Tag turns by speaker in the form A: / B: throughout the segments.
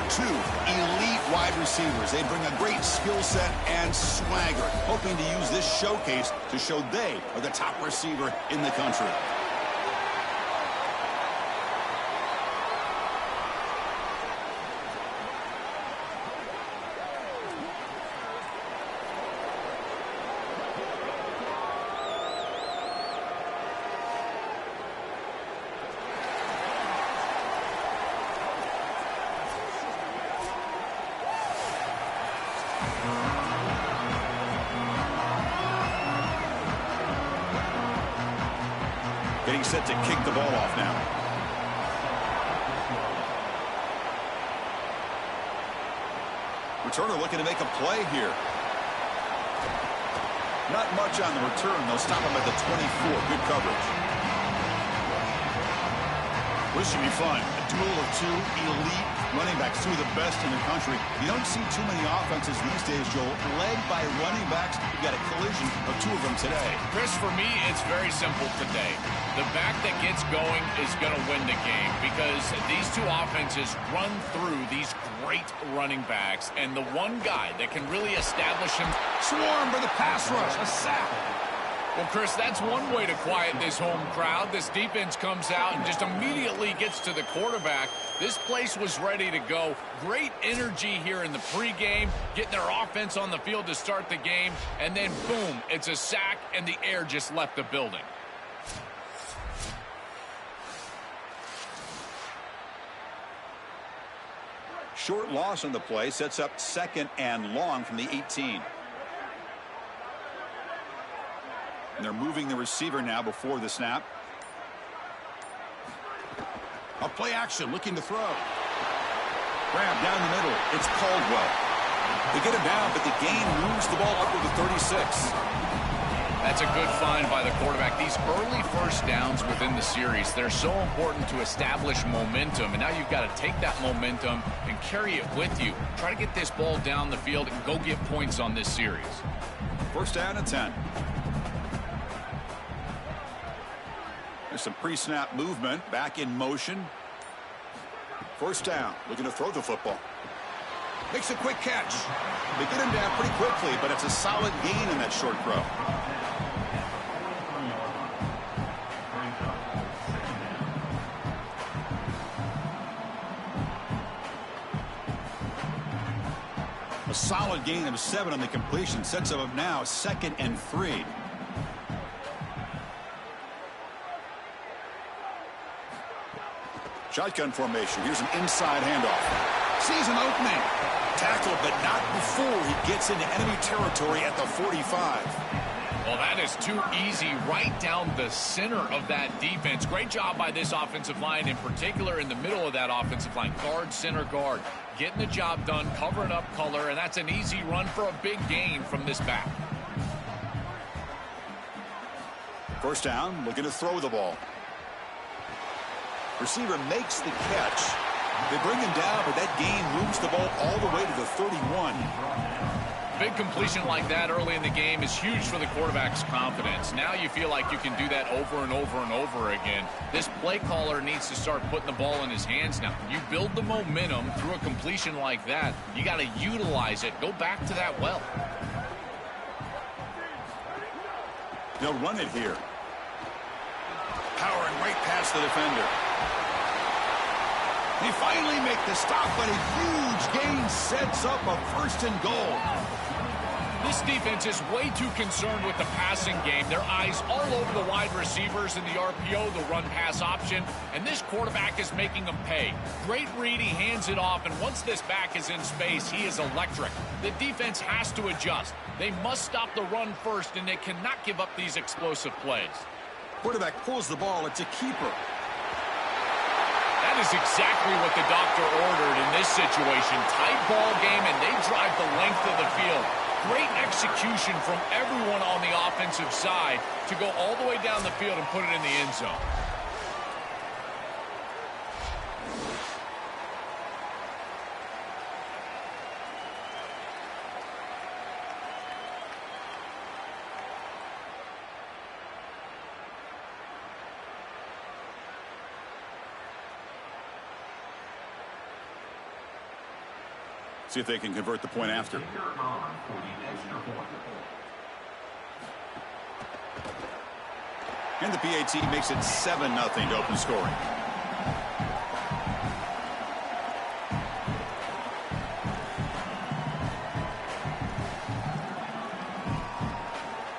A: two elite wide receivers. They bring a great skill set and swagger, hoping to use this showcase to show they are the top receiver in the country. Getting set to kick the ball off now. Returner looking to make a play here. Not much on the return. They'll stop him at the 24. Good coverage. This should be fun. A duel of two elite running backs, two of the best in the country. You don't see too many offenses these days, Joel, led by running backs. You've got a collision of two of them today.
B: Chris, for me, it's very simple today. The back that gets going is going to win the game because these two offenses run through these great running backs, and the one guy that can really establish him.
A: Swarm for the pass rush, a sack.
B: Well, Chris, that's one way to quiet this home crowd. This defense comes out and just immediately gets to the quarterback. This place was ready to go. Great energy here in the pregame, getting their offense on the field to start the game, and then boom, it's a sack, and the air just left the building.
A: Short loss on the play sets up 2nd and long from the 18. And they're moving the receiver now before the snap. A play action, looking to throw. Grab down the middle. It's Caldwell. They get him down, but the gain moves the ball up to the 36.
B: That's a good find by the quarterback. These early first downs within the series, they're so important to establish momentum. And now you've got to take that momentum and carry it with you. Try to get this ball down the field and go get points on this series.
A: 1st down and 10. There's some pre-snap movement, back in motion. 1st down, looking to throw the football. Makes a quick catch. They get him down pretty quickly, but it's a solid gain in that short throw. A solid gain of 7 on the completion sets him up now 2nd and 3. Shotgun formation. Here's an inside handoff. Sees an opening. Tackled, but not before he gets into enemy territory at the 45.
B: Well, that is too easy right down the center of that defense. Great job by this offensive line, in particular in the middle of that offensive line. Guard, center guard. Getting the job done, covering up color, and that's an easy run for a big gain from this back.
A: 1st down, looking to throw the ball. Receiver makes the catch. They bring him down, but that gain moves the ball all the way to the 31.
B: Big completion like that early in the game is huge for the quarterback's confidence. Now you feel like you can do that over and over and over again. This play caller needs to start putting the ball in his hands now. You build the momentum through a completion like that. You got to utilize it. Go back to that well.
A: They'll run it here. Powering right past the defender. They finally make the stop, but a huge gain sets up a 1st and goal.
B: This defense is way too concerned with the passing game. Their eyes all over the wide receivers in the RPO, the run-pass option, and this quarterback is making them pay. Great read, he hands it off, and once this back is in space, he is electric. The defense has to adjust. They must stop the run first, and they cannot give up these explosive plays.
A: Quarterback pulls the ball. It's a keeper.
B: That is exactly what the doctor ordered in this situation. Tight ball game, and they drive the length of the field. Great execution from everyone on the offensive side to go all the way down the field and put it in the end zone.
A: See if they can convert the point after. And the PAT makes it 7-0 to open scoring.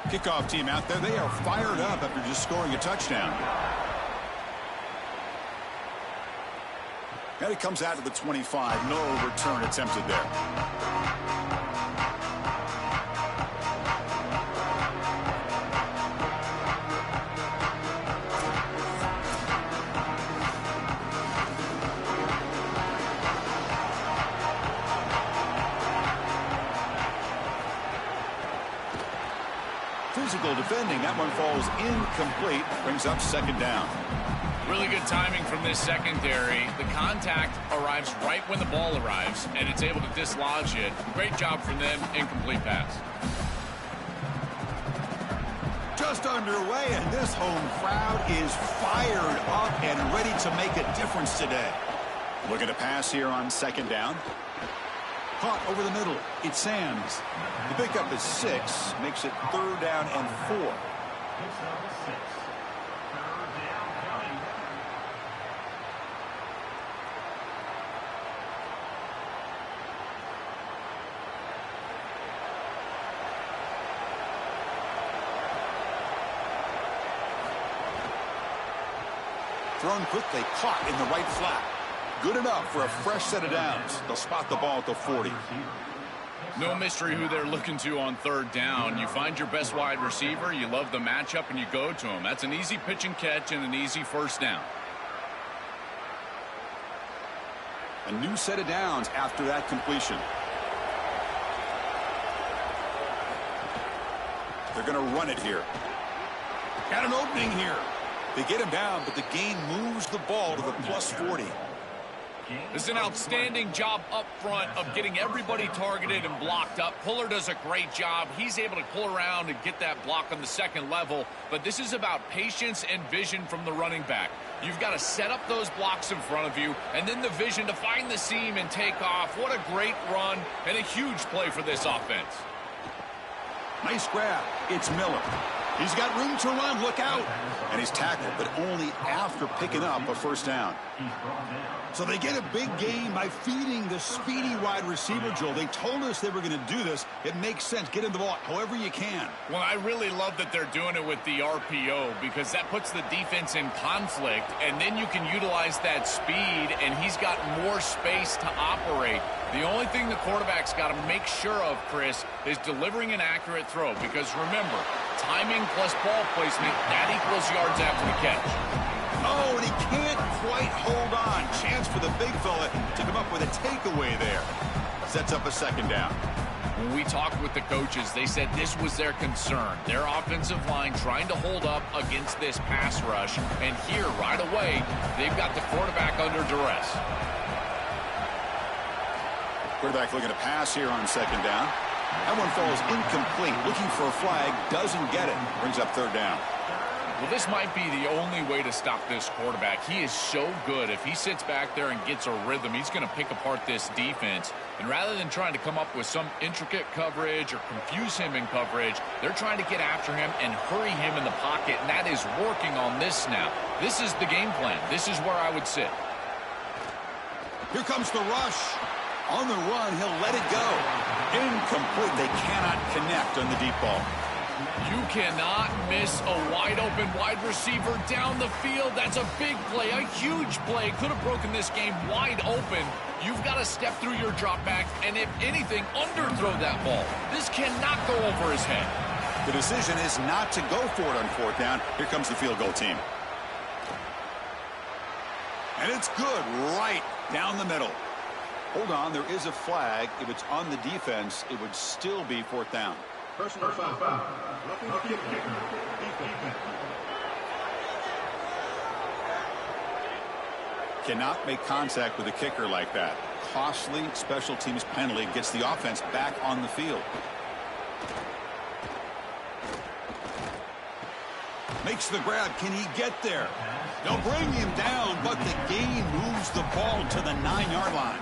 A: Kickoff team out there. They are fired up after just scoring a touchdown. And it comes out to the 25. No return attempted there. Physical defending. That one falls incomplete. Brings up second down.
B: Really good timing from this secondary. The contact arrives right when the ball arrives, and it's able to dislodge it. Great job from them. Incomplete pass.
A: Just underway, and this home crowd is fired up and ready to make a difference today. Looking to pass here on second down. Caught over the middle. It's Sands. The pickup is 6. Makes it 3rd down and 4. Thrown quickly, caught in the right flat. Good enough for a fresh set of downs. They'll spot the ball at the 40.
B: No mystery who they're looking to on 3rd down. You find your best wide receiver, you love the matchup, and you go to him. That's an easy pitch and catch and an easy 1st down.
A: A new set of downs after that completion. They're going to run it here. Got an opening here. They get him down, but the gain moves the ball to the plus 40.
B: This is an outstanding job up front of getting everybody targeted and blocked up. Puller does a great job. He's able to pull around and get that block on the 2nd level. But this is about patience and vision from the running back. You've got to set up those blocks in front of you, and then the vision to find the seam and take off. What a great run and a huge play for this offense.
A: Nice grab. It's Miller. He's got room to run. Look out. And he's tackled, but only after picking up a 1st down. So they get a big gain by feeding the speedy wide receiver, Joel. They told us they were going to do this. It makes sense. Get in the ball however you can.
B: Well, I really love that they're doing it with the RPO because that puts the defense in conflict, and then you can utilize that speed, and he's got more space to operate. The only thing the quarterback's got to make sure of, Chris, is delivering an accurate throw because, remember, timing plus ball placement, that equals yards after the catch.
A: Oh, and he can't quite hold on. Chance for the big fella to come up with a takeaway there. Sets up a 2nd down.
B: When we talked with the coaches, they said this was their concern. Their offensive line trying to hold up against this pass rush. And here, right away, they've got the quarterback under duress.
A: Quarterback looking to pass here on 2nd down. That one falls incomplete. Looking for a flag. Doesn't get it. Brings up 3rd down.
B: Well, this might be the only way to stop this quarterback. He is so good. If he sits back there and gets a rhythm, he's going to pick apart this defense. And rather than trying to come up with some intricate coverage or confuse him in coverage, they're trying to get after him and hurry him in the pocket, and that is working on this snap. This is the game plan. This is where I would sit.
A: Here comes the rush. On the run, he'll let it go. Incomplete. They cannot connect on the deep ball.
B: You cannot miss a wide-open wide receiver down the field. That's a big play, a huge play. Could have broken this game wide open. You've got to step through your drop back and, if anything, underthrow that ball. This cannot go over his head.
A: The decision is not to go for it on 4th down. Here comes the field goal team. And it's good right down the middle. Hold on, there is a flag. If it's on the defense, it would still be 4th down.
C: Personal foul.
A: Cannot make contact with a kicker like that. Costly special teams penalty gets the offense back on the field. Makes the grab. Can he get there? They'll bring him down, but the gain moves the ball to the 9-yard line.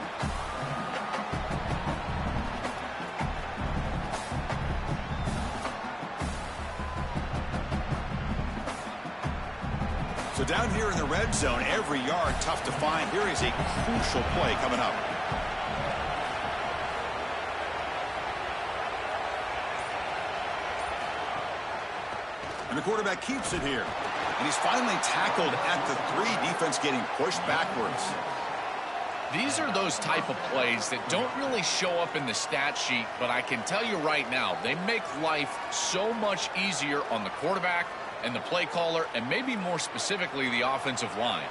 A: Down here in the red zone, every yard tough to find. Here is a crucial play coming up. And the quarterback keeps it here. And he's finally tackled at the 3. Defense getting pushed backwards.
B: These are those type of plays that don't really show up in the stat sheet, but I can tell you right now, they make life so much easier on the quarterback and the play caller, and maybe more specifically the offensive line.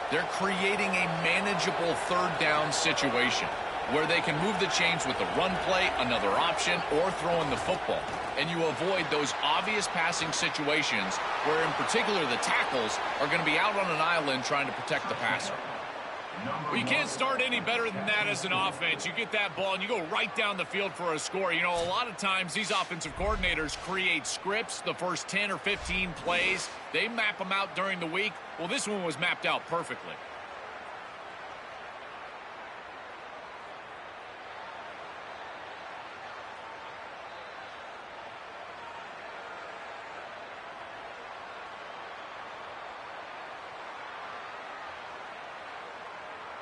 B: They're creating a manageable third down situation where they can move the chains with the run play, another option, or throwing the football. And you avoid those obvious passing situations where, in particular, the tackles are going to be out on an island trying to protect the passer.
C: Well, you can't start any better than that as an offense. You get that ball and you go right down the field for a score. You know, a lot of times these offensive coordinators create scripts, the first 10 or 15 plays. They map them out during the week. Well, this one was mapped out perfectly.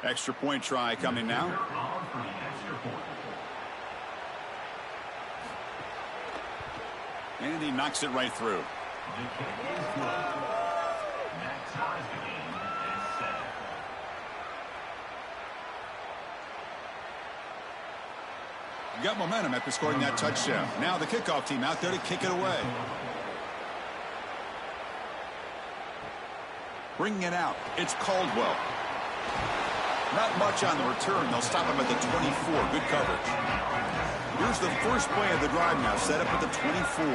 A: Extra point try coming now. And he knocks it right through. You got momentum after scoring that touchdown. Now the kickoff team out there to kick it away. Bringing it out. It's Caldwell. Not much on the return. They'll stop him at the 24. Good coverage. Here's the first play of the drive now. Set up at the 24.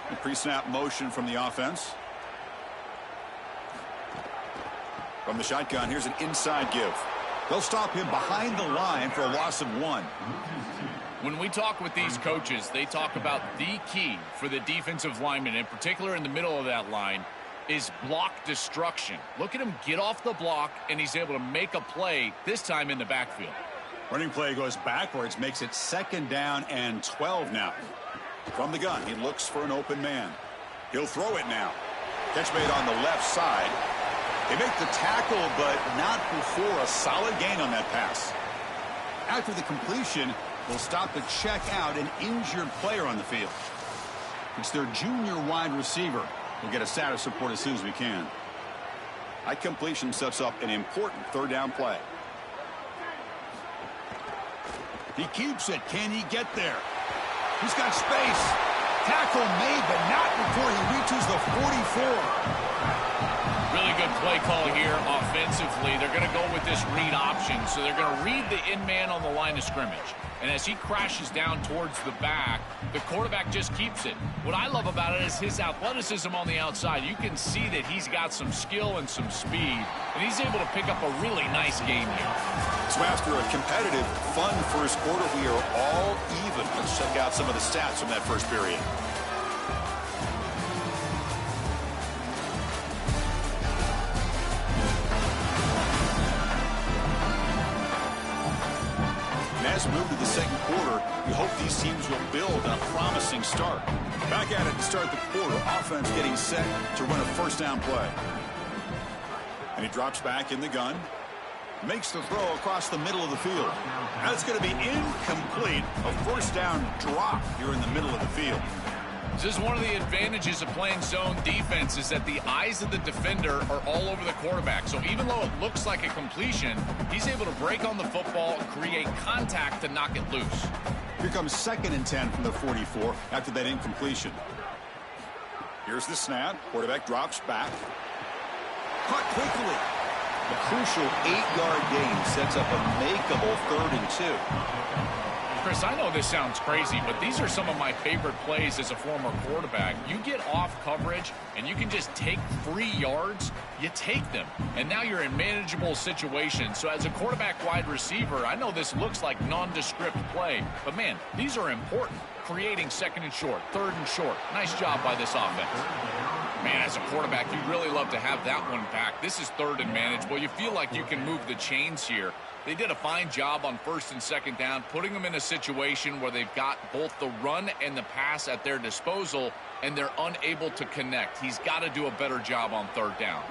A: The pre-snap motion from the offense. From the shotgun, here's an inside give. They'll stop him behind the line for a loss of 1.
B: When we talk with these coaches, they talk about the key for the defensive lineman, in particular in the middle of that line, is block destruction. Look at him get off the block, and he's able to make a play, this time in the backfield.
A: Running play goes backwards, makes it 2nd down and 12 now. From the gun, he looks for an open man. He'll throw it now. Catch made on the left side. They make the tackle, but not before a solid gain on that pass. After the completion, they'll stop to check out an injured player on the field. It's their junior wide receiver. We'll get a status report as soon as we can. That completion sets up an important 3rd down play. He keeps it. Can he get there? He's got space. Tackle made, but not before he reaches the 44.
B: Really good play call here offensively. They're going to go with this read option, so they're going to read the in man on the line of scrimmage. And as he crashes down towards the back, the quarterback just keeps it. What I love about it is his athleticism on the outside. You can see that he's got some skill and some speed, and he's able to pick up a really nice game here.
A: So after a competitive, fun first quarter, we are all even. Let's check out some of the stats from that first period. As we move to the second quarter, we hope these teams will build on a promising start. Back at it to start the quarter. Offense getting set to run a 1st down play. And he drops back in the gun. Makes the throw across the middle of the field. That's going to be incomplete. A 1st down drop here in the middle of the field.
B: This is one of the advantages of playing zone defense, is that the eyes of the defender are all over the quarterback. So even though it looks like a completion, he's able to break on the football and create contact to knock it loose.
A: Here comes 2nd and 10 from the 44 after that incompletion. Here's the snap. Quarterback drops back. Caught quickly. A crucial 8-yard gain sets up a makeable 3rd and 2.
B: Chris, I know this sounds crazy, but these are some of my favorite plays as a former quarterback. You get off coverage, and you can just take free yards. You take them, and now you're in manageable situations. So as a quarterback wide receiver, I know this looks like nondescript play, but, man, these are important. Creating 2nd and short, 3rd and short. Nice job by this offense. Man, as a quarterback, you'd really love to have that one back. This is third and manageable. You feel like you can move the chains here. They did a fine job on first and second down, putting them in a situation where they've got both the run and the pass at their disposal, and they're unable to connect. He's got to do a better job on third down.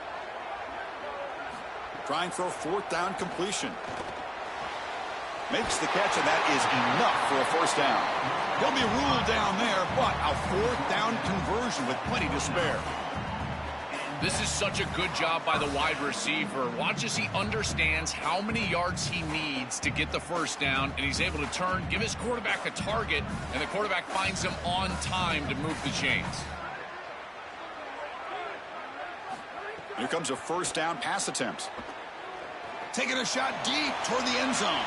A: Trying for a fourth down completion. Makes the catch, and that is enough for a first down. He'll be ruled down there, but a fourth down conversion with plenty to spare.
B: This is such a good job by the wide receiver. Watch as he understands how many yards he needs to get the first down, and he's able to turn, give his quarterback a target, and the quarterback finds him on time to move the chains.
A: Here comes a first down pass attempt. Taking a shot deep toward the end zone.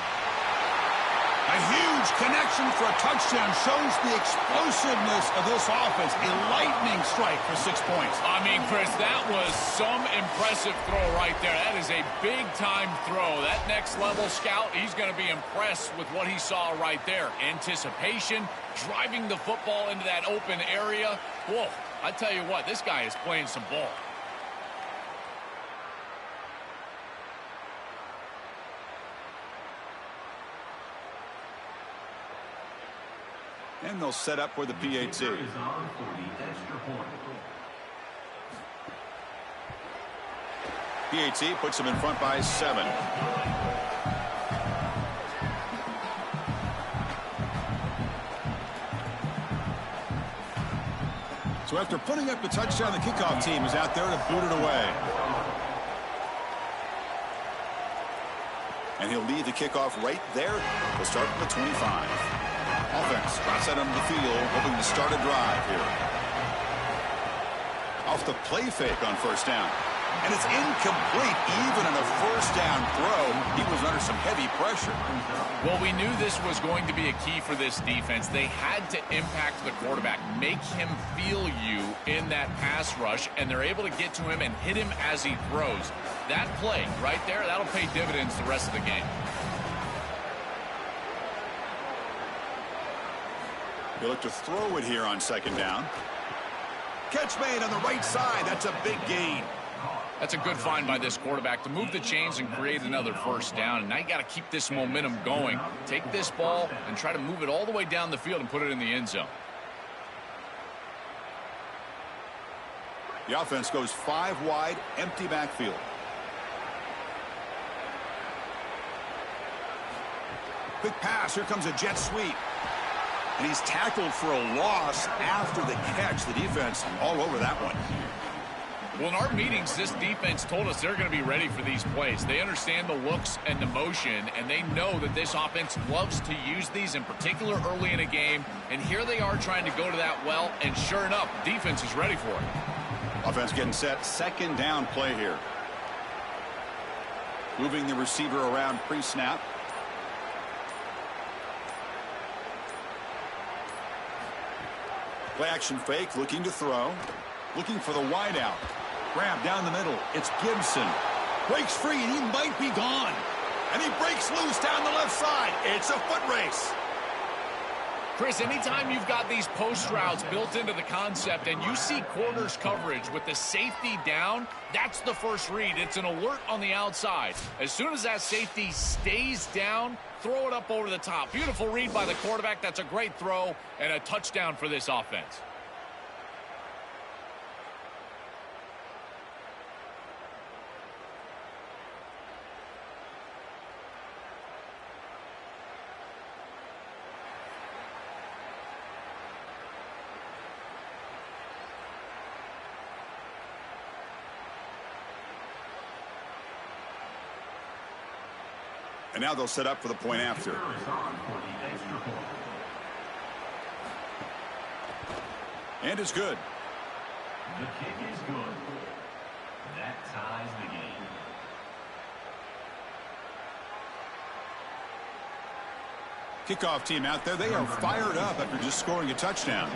A: A huge connection for a touchdown shows the explosiveness of this offense. A lightning strike for 6 points.
B: I mean, Chris, that was some impressive throw right there. That is a big-time throw. That next-level scout, he's going to be impressed with what he saw right there. Anticipation, driving the football into that open area. Whoa, I tell you what, this guy is playing some ball.
A: And they'll set up for the PAT. PAT puts them in front by 7. So after putting up the touchdown, the kickoff team is out there to boot it away. And he'll lead the kickoff right there to start from the 25. Offense drops out onto the field, hoping to start a drive here. Off the play fake on first down. And it's incomplete. Even in a first down throw, he was under some heavy pressure.
B: Well, we knew this was going to be a key for this defense. They had to impact the quarterback, make him feel you in that pass rush, and they're able to get to him and hit him as he throws. That play right there, that'll pay dividends the rest of the game.
A: He'll look to throw it here on second down. Catch made on the right side. That's a big gain.
B: That's a good find by this quarterback to move the chains and create another first down. And now you got to keep this momentum going. Take this ball and try to move it all the way down the field and put it in the end zone.
A: The offense goes 5 wide, empty backfield. Quick pass. Here comes a jet sweep. And he's tackled for a loss after the catch. The defense all over that one.
B: Well, in our meetings, this defense told us they're going to be ready for these plays. They understand the looks and the motion, and they know that this offense loves to use these, in particular early in a game. And here they are trying to go to that well, and sure enough, defense is ready for it.
A: Offense getting set. Second down play here. Moving the receiver around pre-snap. Play action fake, looking to throw. Looking for the wideout. Grab down the middle. It's Gibson. Breaks free, and he might be gone. And he breaks loose down the left side. It's a foot race.
B: Chris, anytime you've got these post routes built into the concept and you see quarters coverage with the safety down, that's the first read. It's an alert on the outside. As soon as that safety stays down, throw it up over the top. Beautiful read by the quarterback. That's a great throw and a touchdown for this offense.
A: And now they'll set up for the point after. And it's good.
D: The kick is good. That ties the game.
A: Kickoff team out there. They are fired up after just scoring a touchdown.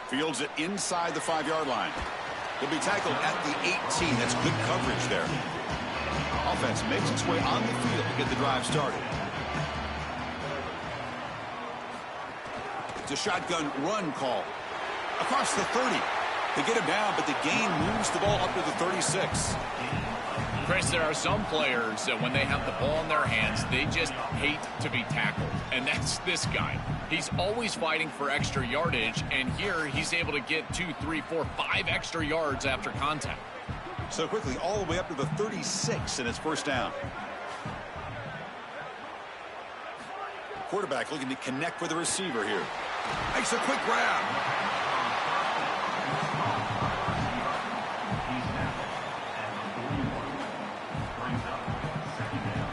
A: Fields it inside the 5-yard line. He'll be tackled at the 18. That's good coverage there. Offense makes its way on the field to get the drive started. It's a shotgun run call. Across the 30. They get him down, but the gain moves the ball up to the 36.
B: Chris, there are some players that when they have the ball in their hands, they just hate to be tackled. And that's this guy. He's always fighting for extra yardage, and here he's able to get 2, 3, 4, 5 extra yards after contact.
A: So quickly, all the way up to the 36, and it's first down. Quarterback looking to connect with the receiver here. Makes a quick grab.
D: He's now at the 41. Brings up second down.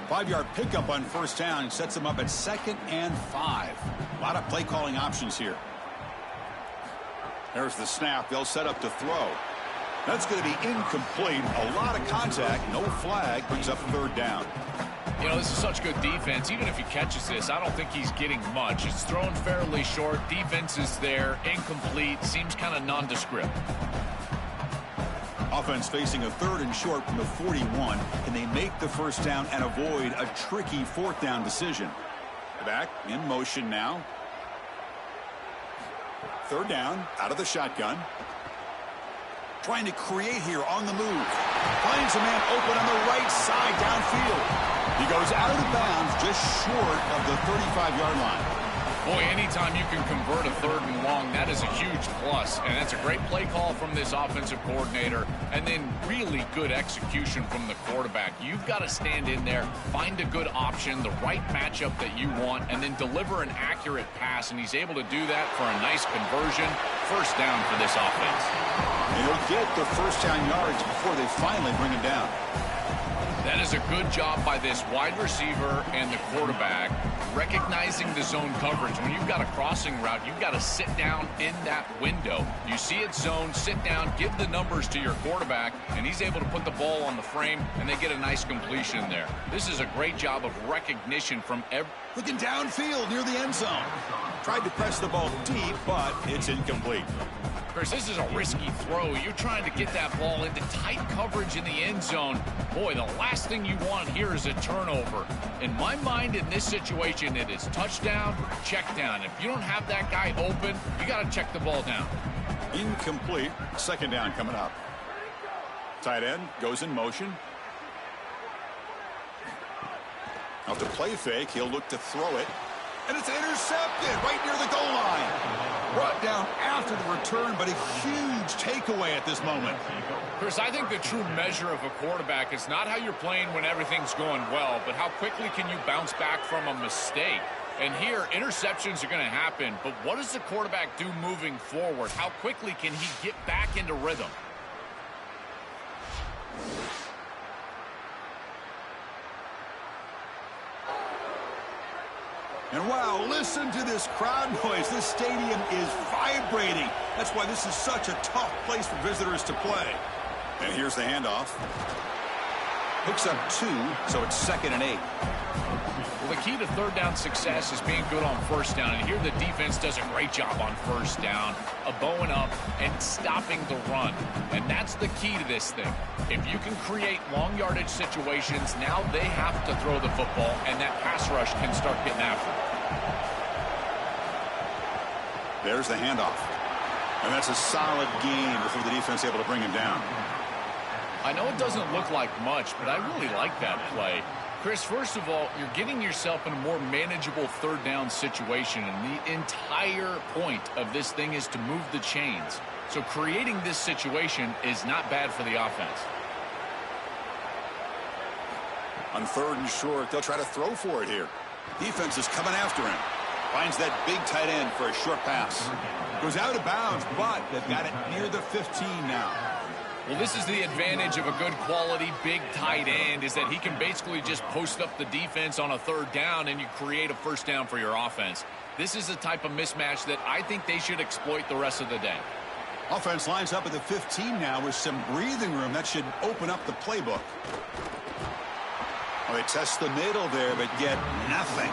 A: 5-yard pickup on first down sets them up at 2nd and 5. A lot of play calling options here. There's the snap. They'll set up to throw. That's going to be incomplete. A lot of contact. No flag. Brings up third down.
B: You know, this is such good defense. Even if he catches this, I don't think he's getting much. It's thrown fairly short. Defense is there. Incomplete. Seems kind of nondescript.
A: Offense facing a 3rd and short from the 41. Can they make the first down and avoid a tricky 4th down decision? Back in motion now. 3rd down out of the shotgun. Trying to create here on the move. Finds a man open on the right side downfield. He goes out of bounds just short of the 35-yard line.
B: Boy, anytime you can convert a 3rd and long, that is a huge plus. And that's a great play call from this offensive coordinator. And then really good execution from the quarterback. You've got to stand in there, find a good option, the right matchup that you want, and then deliver an accurate pass. And he's able to do that for a nice conversion. First down for this offense.
A: And he'll get the first down yards before they finally bring him down.
B: That is a good job by this wide receiver and the quarterback recognizing the zone coverage. When you've got a crossing route, you've got to sit down in that window. You see it zone, sit down, give the numbers to your quarterback, and he's able to put the ball on the frame, and they get a nice completion there. This is a great job of recognition from every...
A: Looking downfield near the end zone. Tried to press the ball deep, but it's incomplete.
B: Chris, this is a risky throw. You're trying to get that ball into tight coverage in the end zone. Boy, the last thing you want here is a turnover. In my mind, in this situation, it is touchdown, check down. If you don't have that guy open, you got to check the ball down.
A: Incomplete. 2nd down coming up. Tight end goes in motion. Off the play fake, he'll look to throw it. And it's intercepted right near the goal line. Brought down after the return, but a huge takeaway at this moment.
B: Chris, I think the true measure of a quarterback is not how you're playing when everything's going well, but how quickly can you bounce back from a mistake. And here, interceptions are going to happen, but what does the quarterback do moving forward? How quickly can he get back into rhythm?
A: And wow, listen to this crowd noise. This stadium is vibrating. That's why this is such a tough place for visitors to play. And here's the handoff. Picks up 2, so it's 2nd and 8.
B: Well, the key to 3rd down success is being good on first down. And here the defense does a great job on first down, of bowing up and stopping the run. And that's the key to this thing. If you can create long yardage situations, now they have to throw the football, and that pass rush can start getting after it.
A: There's the handoff. And that's a solid gain before the defense is able to bring him down.
B: I know it doesn't look like much, but I really like that play. Chris, first of all, you're getting yourself in a more manageable 3rd down situation, and the entire point of this thing is to move the chains. So creating this situation is not bad for the offense.
A: On 3rd and short, they'll try to throw for it here. Defense is coming after him. Finds that big tight end for a short pass. Goes out of bounds, but they've got it near the 15 now.
B: Well, this is the advantage of a good quality big tight end, is that he can basically just post up the defense on a 3rd down and you create a first down for your offense. This is the type of mismatch that I think they should exploit the rest of the day.
A: Offense lines up at the 15 now with some breathing room. That should open up the playbook. Well, they test the middle there, but get nothing.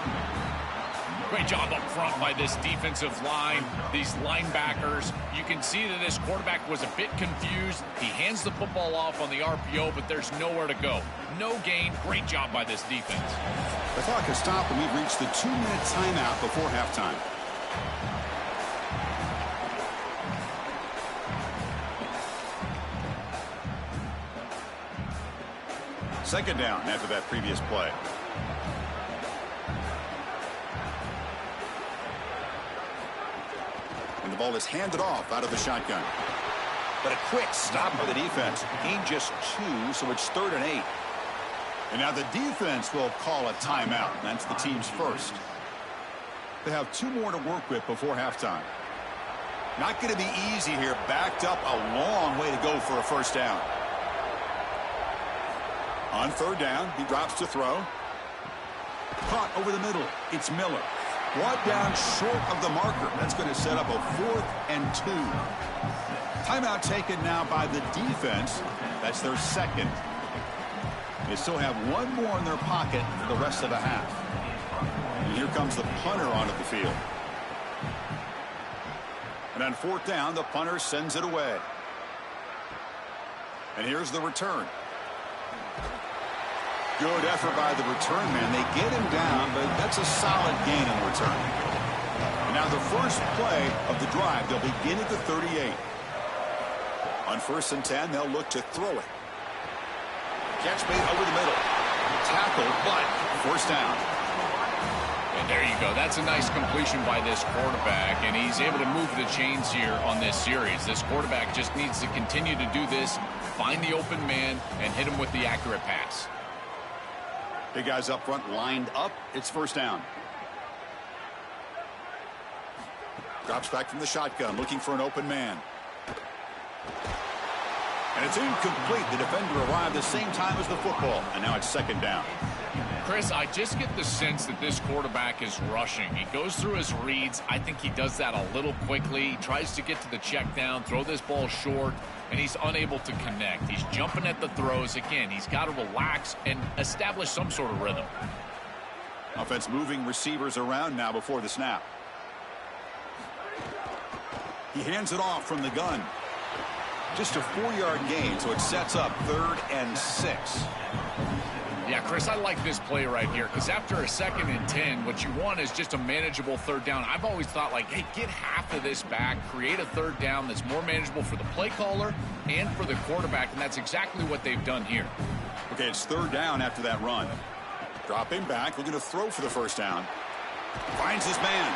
B: Great job up front by this defensive line, these linebackers. You can see that this quarterback was a bit confused. He hands the football off on the RPO, but there's nowhere to go. No gain. Great job by this defense.
A: The clock has stopped, and we've reached the 2-minute timeout before halftime. Second down after that previous play. And the ball is handed off out of the shotgun. But a quick stop by the defense. Gain just 2, so it's 3rd and 8. And now the defense will call a timeout. That's the team's first. They have 2 more to work with before halftime. Not going to be easy here. Backed up a long way to go for a first down. On 3rd down, he drops to throw. Caught over the middle. It's Miller. Brought down short of the marker. That's going to set up a 4th and 2. Timeout taken now by the defense. That's their second. They still have 1 more in their pocket for the rest of the half. And here comes the punter onto the field. And on 4th down, the punter sends it away. And here's the return. Good effort by the return man. They get him down, but that's a solid gain in the return. And now the first play of the drive, they'll begin at the 38. On 1st and 10, they'll look to throw it. Catch made over the middle. Tackled, but first down.
B: And there you go. That's a nice completion by this quarterback, and he's able to move the chains here on this series. This quarterback just needs to continue to do this, find the open man, and hit him with the accurate pass.
A: Big guys up front lined up. It's first down. Drops back from the shotgun, looking for an open man. And it's incomplete. The defender arrived the same time as the football, and now it's second down.
B: Chris, I just get the sense that this quarterback is rushing. He goes through his reads. I think he does that a little quickly. He tries to get to the check down, throw this ball short, and he's unable to connect. He's jumping at the throws. Again, he's got to relax and establish some sort of rhythm.
A: Offense moving receivers around now before the snap. He hands it off from the gun. Just a 4-yard gain, so it sets up 3rd and 6.
B: Yeah, Chris, I like this play right here because after a 2nd and 10, what you want is just a manageable 3rd down. I've always thought, like, hey, get half of this back, create a 3rd down that's more manageable for the play caller and for the quarterback, and that's exactly what they've done here.
A: Okay, it's 3rd down after that run. Dropping back, looking to throw for the first down. Finds his man,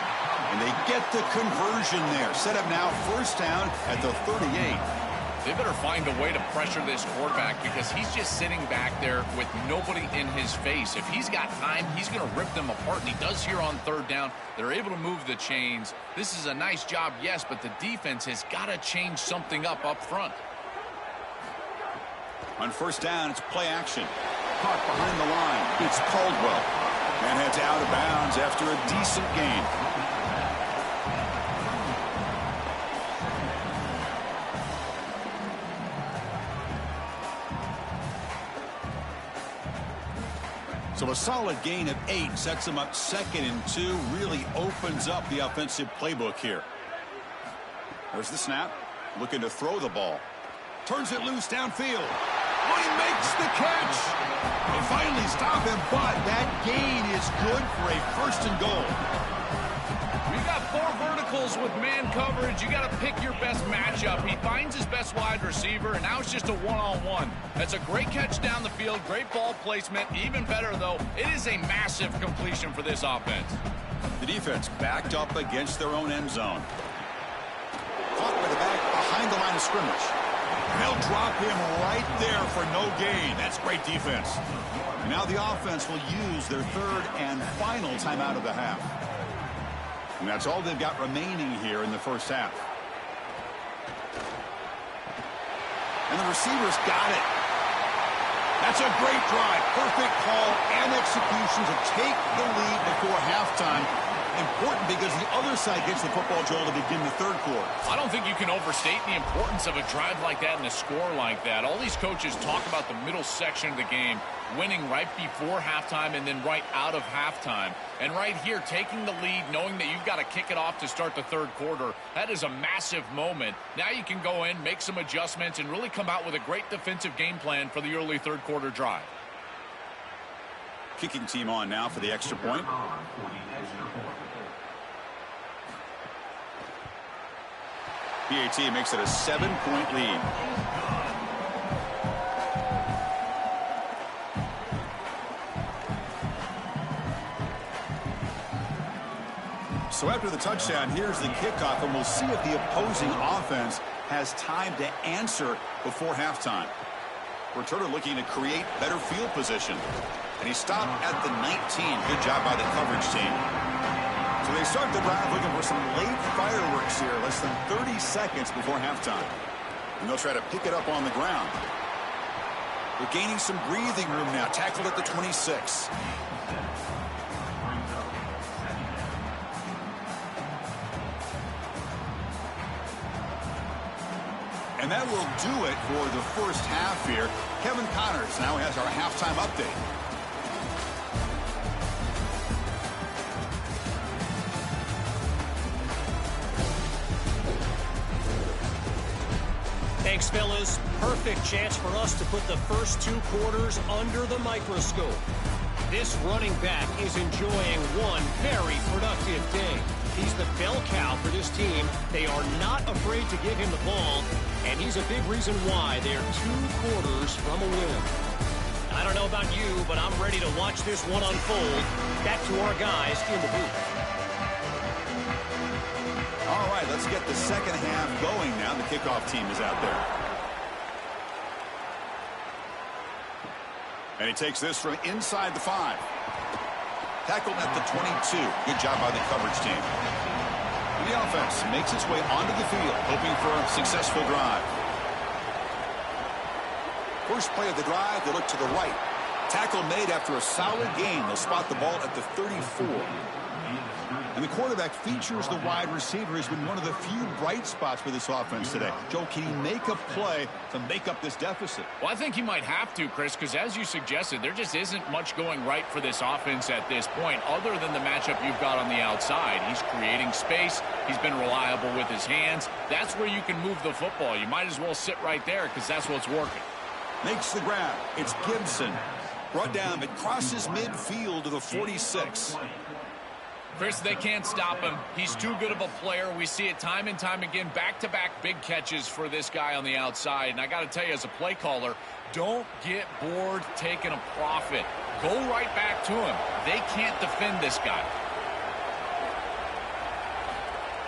A: and they get the conversion there. Set up now, first down at the 38.
B: They better find a way to pressure this quarterback because he's just sitting back there with nobody in his face. If he's got time, he's going to rip them apart, and he does here on 3rd down. They're able to move the chains. This is a nice job, yes, but the defense has got to change something up front.
A: On first down, it's play action. Caught behind the line. It's Caldwell. And heads out of bounds after a decent gain. So a solid gain of 8 sets them up 2nd and 2. Really opens up the offensive playbook here. There's the snap. Looking to throw the ball. Turns it loose downfield. Oh, he makes the catch. They finally stop him, but that gain is good for a 1st and goal.
B: We got 4 verticals with man coverage. You got to pick your best matchup. He finds his best wide receiver, and now it's just a one-on-one. That's a great catch down the field, great ball placement. Even better, though, it is a massive completion for this offense.
A: The defense backed up against their own end zone. Caught by the back behind the line of scrimmage. They'll drop him right there for no gain. That's great defense. And now the offense will use their 3rd and final timeout of the half. And that's all they've got remaining here in the first half. And the receivers got it. That's a great drive. Perfect call and execution to take the lead before halftime. Important because the other side gets the football, Joel, to begin the third quarter.
B: I don't think you can overstate the importance of a drive like that and a score like that. All these coaches talk about the middle section of the game, winning right before halftime and then right out of halftime. And right here, taking the lead, knowing that you've got to kick it off to start the third quarter, that is a massive moment. Now you can go in, make some adjustments, and really come out with a great defensive game plan for the early third quarter drive.
A: Kicking team on now for the extra point. PAT makes it a 7-point lead. So after the touchdown, here's the kickoff, and we'll see if the opposing offense has time to answer before halftime. Returner looking to create better field position. And he stopped at the 19. Good job by the coverage team. So they start the drive looking for some late fireworks here, less than 30 seconds before halftime. And they'll try to pick it up on the ground. They're gaining some breathing room now, tackled at the 26. And that will do it for the first half here. Kevin Connors now has our halftime update.
E: Thanks, fellas. Perfect chance for us to put the first two quarters under the microscope. This running back is enjoying one very productive day. He's the bell cow for this team. They are not afraid to give him the ball, and he's a big reason why they're 2 quarters from a win. I don't know about you, but I'm ready to watch this one unfold. Back to our guys in the booth.
A: All right, let's get the second half going now. The kickoff team is out there. And he takes this from inside the 5. Tackled at the 22. Good job by the coverage team. And the offense makes its way onto the field, hoping for a successful drive. First play of the drive, they look to the right. Tackle made after a solid gain. They'll spot the ball at the 34. And the quarterback features the wide receiver. Has been one of the few bright spots for this offense today. Joe, can he make a play to make up this deficit?
B: Well, I think he might have to, Chris, because as you suggested, there just isn't much going right for this offense at this point, other than the matchup you've got on the outside. He's creating space. He's been reliable with his hands. That's where you can move the football. You might as well sit right there because that's what's working.
A: Makes the grab. It's Gibson. Brought down, but crosses midfield to the 46.
B: Chris, they can't stop him. He's too good of a player. We see it time and time again. Back-to-back big catches for this guy on the outside. And I got to tell you, as a play caller, don't get bored taking a profit. Go right back to him. They can't defend this guy.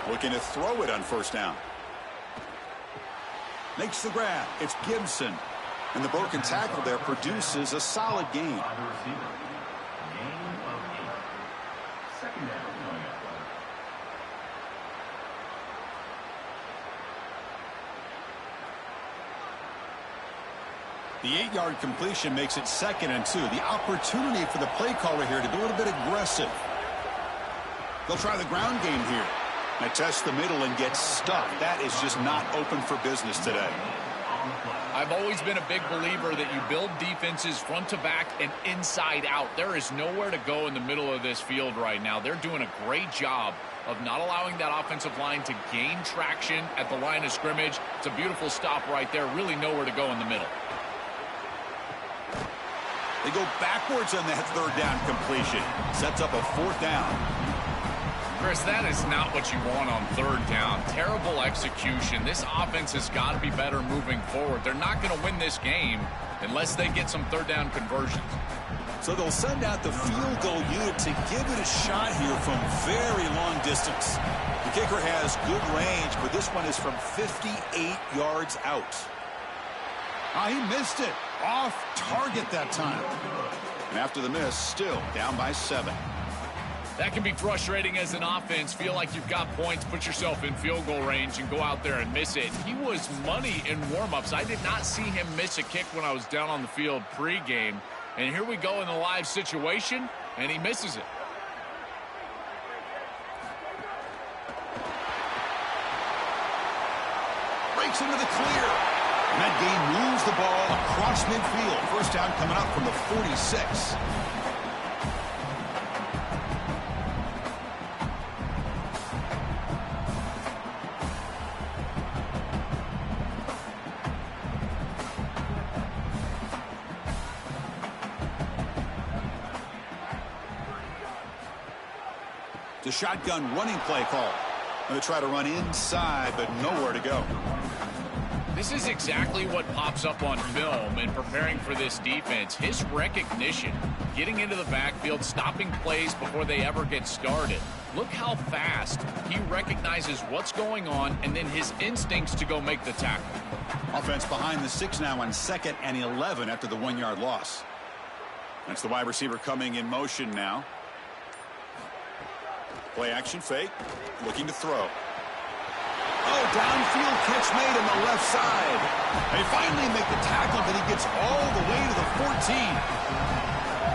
A: Looking to throw it on first down. Makes the grab. It's Gibson. And the broken tackle there produces a solid gain. The 8-yard completion makes it 2nd and 2. The opportunity for the play caller here to be a little bit aggressive. They'll try the ground game here. They test the middle and get stuffed. That is just not open for business today.
B: I've always been a big believer that you build defenses front to back and inside out. There is nowhere to go in the middle of this field right now. They're doing a great job of not allowing that offensive line to gain traction at the line of scrimmage. It's a beautiful stop right there. Really nowhere to go in the middle.
A: They go backwards on that 3rd down completion. Sets up a 4th down.
B: Chris, that is not what you want on 3rd down. Terrible execution. This offense has got to be better moving forward. They're not going to win this game unless they get some 3rd down conversions.
A: So they'll send out the field goal unit to give it a shot here from very long distance. The kicker has good range, but this one is from 58 yards out. He missed it. Off target that time. And after the miss, still down by 7.
B: That can be frustrating as an offense. Feel like you've got points, put yourself in field goal range, and go out there and miss it. He was money in warm-ups. I did not see him miss a kick when I was down on the field pregame. And here we go in the live situation, and he misses it.
A: breaks into the clear. And that gain moves the ball across midfield. First down coming up from the 46. The shotgun running play call. Going to try to run inside, but nowhere to go.
B: This is exactly what pops up on film in preparing for this defense. His recognition, getting into the backfield, stopping plays before they ever get started. Look how fast he recognizes what's going on and then his instincts to go make the tackle.
A: Offense behind the 6 now on 2nd and 11 after the 1-yard loss. That's the wide receiver coming in motion now. Play action fake, looking to throw. Oh, downfield catch made on the left side. They finally make the tackle, but he gets all the way to the 14.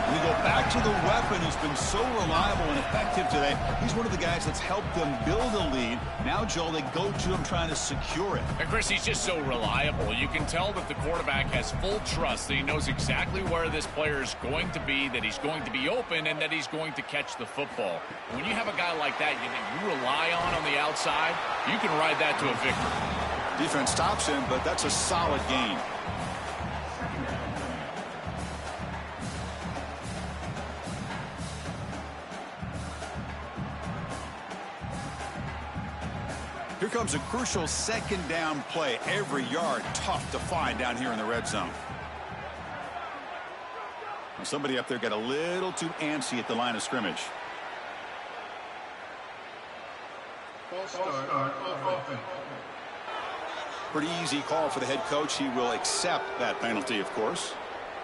A: We go back to the weapon who's been so reliable and effective today. He's one of the guys that's helped them build a lead. Now, Joel, they go to him trying to secure it.
B: And, Chris, he's just so reliable. You can tell that the quarterback has full trust that he knows exactly where this player is going to be, that he's going to be open, and that he's going to catch the football. When you have a guy like that you rely on the outside, you can ride that to a victory.
A: Defense stops him, but that's a solid gain. Here comes a crucial 2nd down play. Every yard tough to find down here in the red zone. Well, somebody up there got a little too antsy at the line of scrimmage. Pretty easy call for the head coach. He will accept that penalty, of course.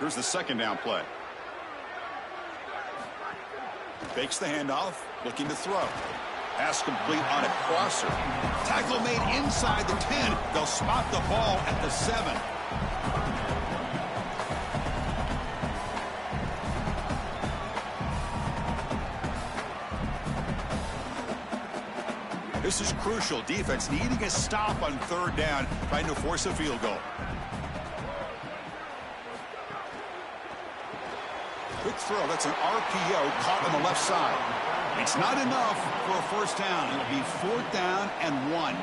A: Here's the 2nd down play. Fakes the handoff, looking to throw. Pass complete on a crosser. Tackle made inside the 10. They'll spot the ball at the 7. This is crucial. Defense needing a stop on 3rd down, trying to force a field goal. Quick throw. That's an RPO caught on the left side. It's not enough for a 1st down. It'll be 4th down and 1.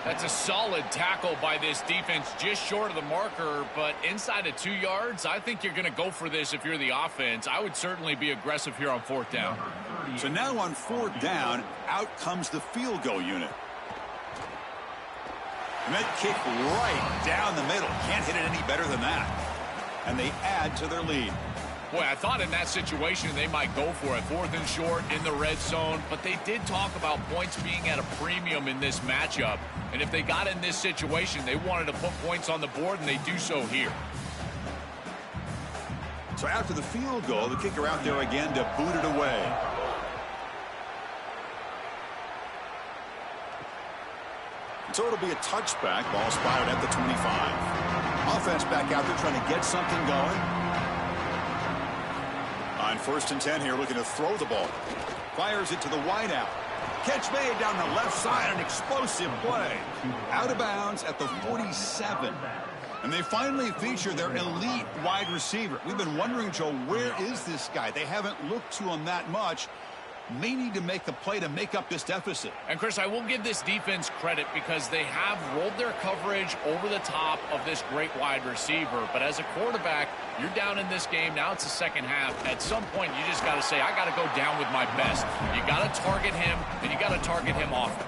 B: That's a solid tackle by this defense, just short of the marker, but inside of 2 yards, I think you're going to go for this if you're the offense. I would certainly be aggressive here on 4th down.
A: So now on 4th down, out comes the field goal unit. And that kick right down the middle. Can't hit it any better than that. And they add to their lead.
B: Boy, I thought in that situation they might go for it. 4th and short in the red zone. But they did talk about points being at a premium in this matchup. And if they got in this situation, they wanted to put points on the board, and they do so here.
A: So after the field goal, the kicker out there again to boot it away. So it'll be a touchback. Ball spotted at the 25. Offense back out there trying to get something going. On 1st and 10 here, looking to throw the ball. Fires it to the wideout. Catch made down the left side, an explosive play. Out of bounds at the 47. And they finally feature their elite wide receiver. We've been wondering, Joe, where is this guy? They haven't looked to him that much. May need to make the play to make up this deficit.
B: And, Chris, I will give this defense credit because they have rolled their coverage over the top of this great wide receiver. But as a quarterback, you're down in this game. Now it's the 2nd half. At some point, you just got to say, I got to go down with my best. You got to target him, and you got to target him often.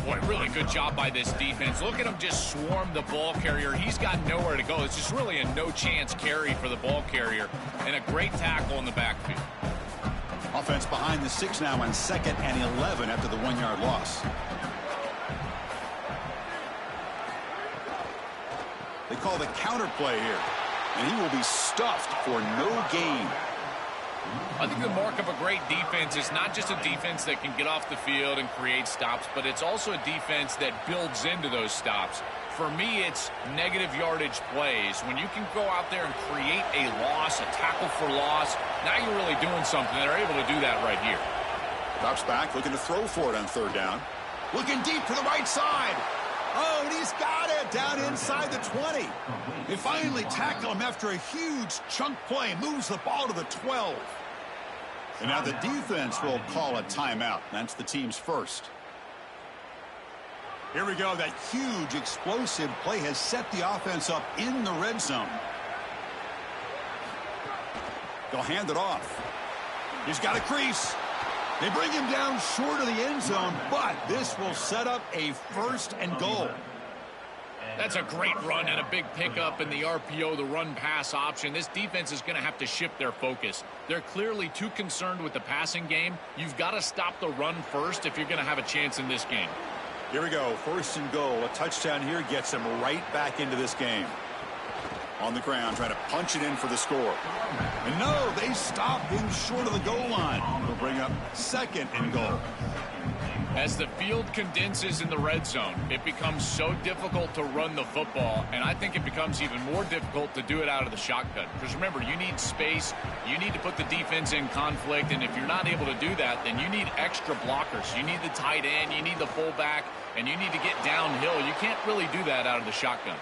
B: Boy, really good job by this defense. Look at him just swarm the ball carrier. He's got nowhere to go. It's just really a no-chance carry for the ball carrier. And a great tackle in the backfield.
A: Offense behind the 6 now on 2nd and 11 after the 1-yard loss. They call the counter play here. And he will be stuffed for no gain.
B: I think the mark of a great defense is not just a defense that can get off the field and create stops, but it's also a defense that builds into those stops. For me, it's negative yardage plays. When you can go out there and create a loss, a tackle for loss, now you're really doing something. They're able to do that right here.
A: Drops back, looking to throw for it on 3rd down. Looking deep to the right side. Oh, and he's got it down inside the 20. They finally tackle him after a huge chunk play. Moves the ball to the 12. And now the defense will call a timeout. That's the team's first. Here we go. That huge explosive play has set the offense up in the red zone. They'll hand it off. He's got a crease. They bring him down short of the end zone, but this will set up a 1st and goal.
B: That's a great run and a big pickup in the RPO, the run-pass option. This defense is going to have to shift their focus. They're clearly too concerned with the passing game. You've got to stop the run first if you're going to have a chance in this game.
A: Here we go. 1st and goal. A touchdown here gets them right back into this game. On the ground, trying to punch it in for the score. And no, they stop him short of the goal line. They'll bring up 2nd and goal.
B: As the field condenses in the red zone, it becomes so difficult to run the football, and I think it becomes even more difficult to do it out of the shotgun. Because remember, you need space, you need to put the defense in conflict, and if you're not able to do that, then you need extra blockers. You need the tight end, you need the fullback, and you need to get downhill. You can't really do that out of the shotgun.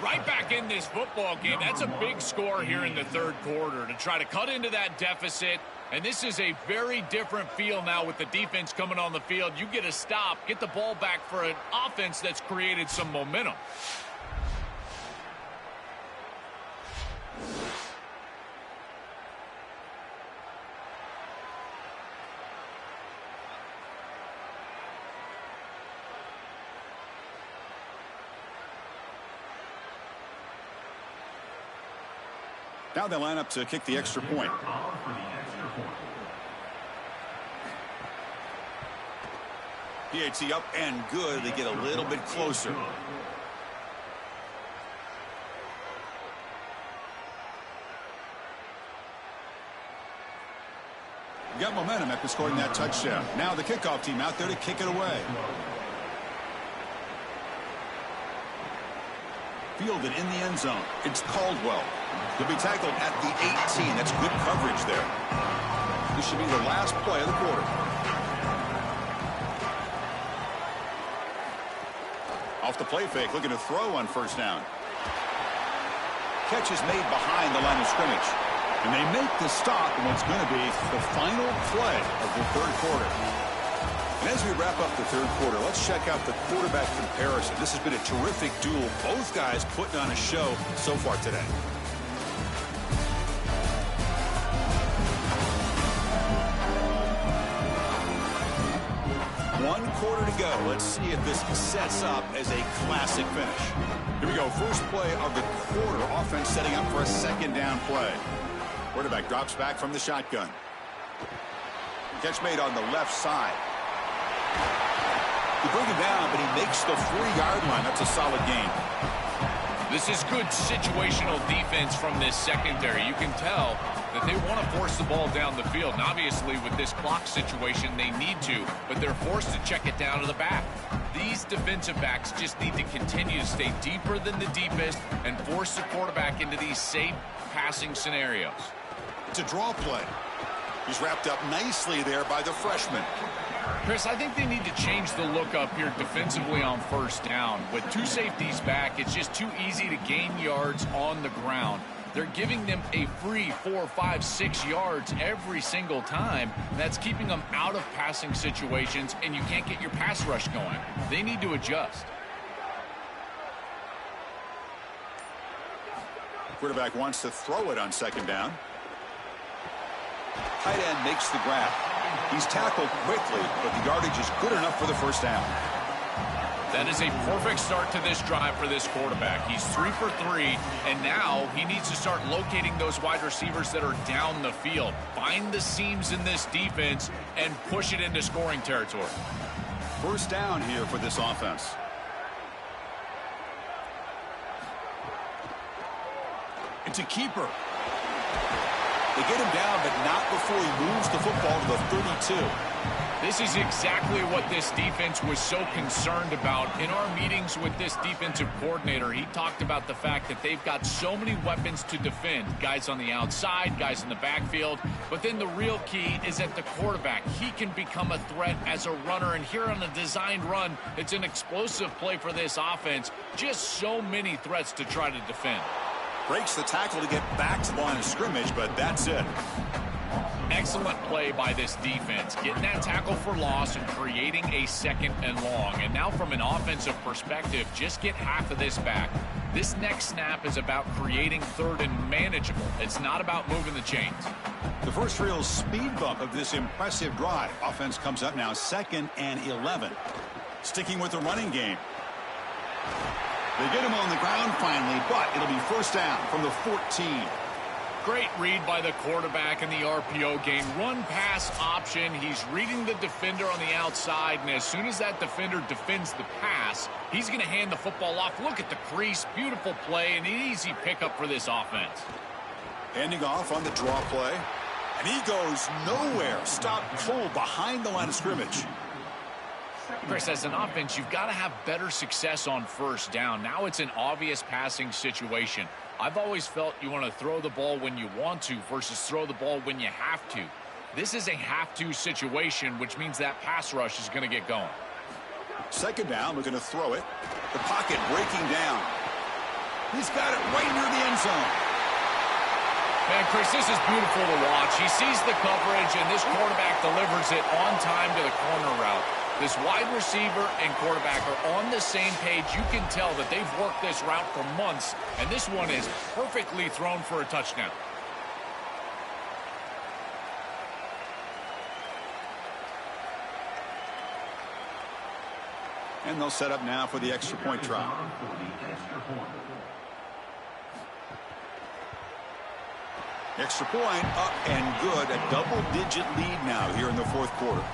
B: Right back in this football game. That's a big score here in the 3rd quarter to try to cut into that deficit. And this is a very different feel now with the defense coming on the field. You get a stop, get the ball back for an offense that's created some momentum.
A: Now they line up to kick the extra point. PAT up and good. They get a little bit closer. Got momentum after scoring that touchdown. Now the kickoff team out there to kick it away. Fielded in the end zone. It's Caldwell. He'll be tackled at the 18. That's good coverage there. This should be the last play of the quarter. Off the play fake, looking to throw on 1st down. Catch is made behind the line of scrimmage. And they make the stop in what's going to be the final play of the 3rd quarter. And as we wrap up the 3rd quarter, let's check out the quarterback comparison. This has been a terrific duel. Both guys putting on a show so far today. 1 quarter to go. Let's see if this sets up as a classic finish. Here we go. First play of the quarter. Offense setting up for a 2nd down play. Quarterback drops back from the shotgun. Catch made on the left side. They bring him down, but he makes the 4-yard line. That's a solid gain.
B: This is good situational defense from this secondary. You can tell that they want to force the ball down the field. And obviously, with this clock situation, they need to, but they're forced to check it down to the back. These defensive backs just need to continue to stay deeper than the deepest and force the quarterback into these safe passing scenarios.
A: It's a draw play. He's wrapped up nicely there by the freshman.
B: Chris, I think they need to change the look up here defensively on 1st down. With 2 safeties back, it's just too easy to gain yards on the ground. They're giving them a free 4, 5, 6 yards every single time. That's keeping them out of passing situations, and you can't get your pass rush going. They need to adjust.
A: Quarterback wants to throw it on 2nd down. Tight end makes the grab. He's tackled quickly, but the yardage is good enough for the 1st down.
B: That is a perfect start to this drive for this quarterback. He's 3 for 3, and now he needs to start locating those wide receivers that are down the field. Find the seams in this defense and push it into scoring territory.
A: 1st down here for this offense. It's a keeper. They get him down, but not before he moves the football to the 32.
B: This is exactly what this defense was so concerned about. In our meetings with this defensive coordinator, he talked about the fact that they've got so many weapons to defend. Guys on the outside, guys in the backfield. But then the real key is at the quarterback. He can become a threat as a runner. And here on a designed run, it's an explosive play for this offense. Just so many threats to try to defend.
A: Breaks the tackle to get back to the line of scrimmage, but that's it.
B: Excellent play by this defense, getting that tackle for loss and creating a 2nd and long. And now from an offensive perspective, just get half of this back. This next snap is about creating 3rd and manageable. It's not about moving the chains.
A: The first real speed bump of this impressive drive. Offense comes up now 2nd and 11. Sticking with the running game. They get him on the ground finally, but it'll be 1st down from the 14.
B: Great read by the quarterback in the RPO game. Run-pass option. He's reading the defender on the outside, and as soon as that defender defends the pass, he's going to hand the football off. Look at the crease. Beautiful play, and an easy pickup for this offense.
A: Handing off on the draw play, and he goes nowhere. Stopped cold behind the line of scrimmage.
B: Chris, as an offense, you've got to have better success on 1st down. Now it's an obvious passing situation. I've always felt you want to throw the ball when you want to versus throw the ball when you have to. This is a have-to situation, which means that pass rush is going to get going.
A: 2nd down, looking to throw it. The pocket breaking down. He's got it right near the end zone.
B: Man, Chris, this is beautiful to watch. He sees the coverage, and this quarterback delivers it on time to the corner route. This wide receiver and quarterback are on the same page. You can tell that they've worked this route for months, and this one is perfectly thrown for a touchdown.
A: And they'll set up now for the extra point try. Extra point up and good. A double-digit lead now here in the 4th quarter.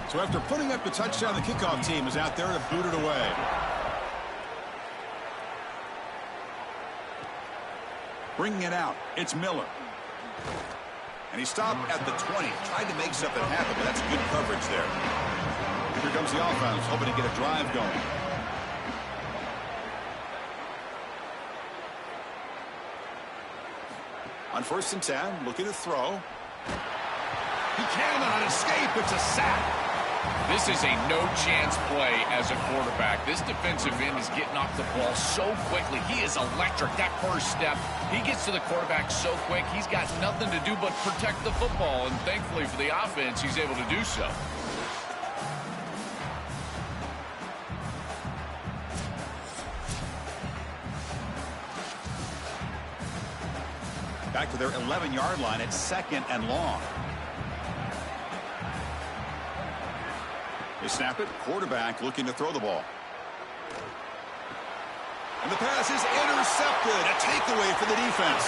A: So after putting up the touchdown, the kickoff team is out there to boot it away. Bringing it out, it's Miller. And he stopped at the 20. Tried to make something happen, but that's good coverage there. Here comes the offense, hoping to get a drive going. On 1st and 10, looking to throw. He cannot escape. It's a sack.
B: This is a no-chance play as a quarterback. This defensive end is getting off the ball so quickly. He is electric. That first step, he gets to the quarterback so quick, he's got nothing to do but protect the football. And thankfully for the offense, he's able to do so.
A: Back to their 11-yard line at 2nd and long. They snap it. Quarterback looking to throw the ball. And the pass is intercepted. A takeaway for the defense.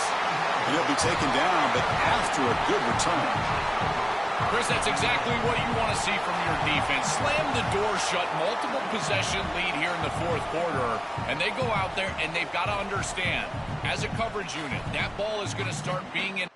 A: And he'll be taken down, but after a good return.
B: Chris, that's exactly what you want to see from your defense. Slam the door shut, multiple possession lead here in the 4th quarter, and they go out there and they've got to understand, as a coverage unit, that ball is going to start being in